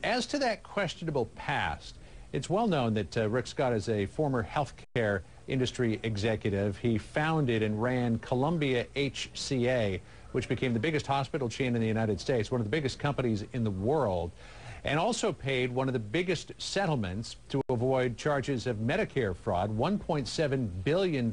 As to that questionable past, it's well known that Rick Scott is a former healthcare industry executive. He founded and ran Columbia HCA, which became the biggest hospital chain in the United States, one of the biggest companies in the world, and also paid one of the biggest settlements to avoid charges of Medicare fraud, $1.7 billion.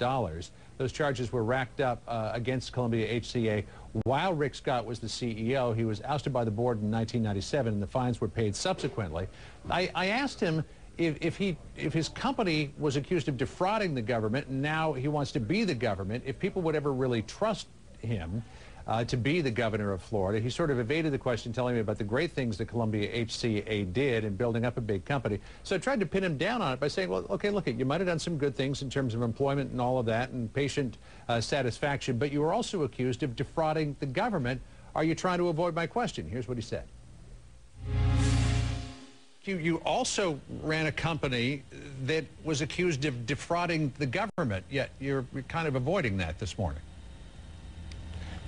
Those charges were racked up against Columbia HCA while Rick Scott was the CEO. He was ousted by the board in 1997, and the fines were paid subsequently. I asked him if his company was accused of defrauding the government, and now he wants to be the government, if people would ever really trust him to be the governor of Florida. He sort of evaded the question, telling me about the great things that Columbia HCA did in building up a big company. So I tried to pin him down on it by saying, well, okay, look, you might have done some good things in terms of employment and all of that and patient satisfaction, but you were also accused of defrauding the government. Are you trying to avoid my question? Here's what he said. You also ran a company that was accused of defrauding the government, yet you're kind of avoiding that this morning.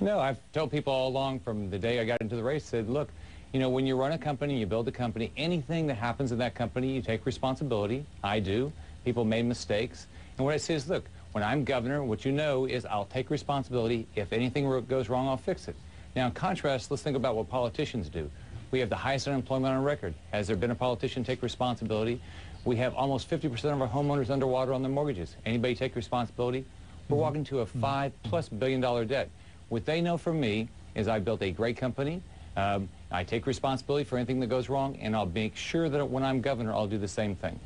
No, I've told people all along from the day I got into the race, said, look, you know, when you run a company, you build a company, anything that happens in that company, you take responsibility. I do. People made mistakes. And what I say is, look, when I'm governor, what you know is I'll take responsibility. If anything goes wrong, I'll fix it. Now, in contrast, let's think about what politicians do. We have the highest unemployment on record. Has there been a politician take responsibility? We have almost 50% of our homeowners underwater on their mortgages. Anybody take responsibility? We're walking to a $5+ billion debt. What they know from me is I built a great company. I take responsibility for anything that goes wrong, and I'll make sure that when I'm governor, I'll do the same thing.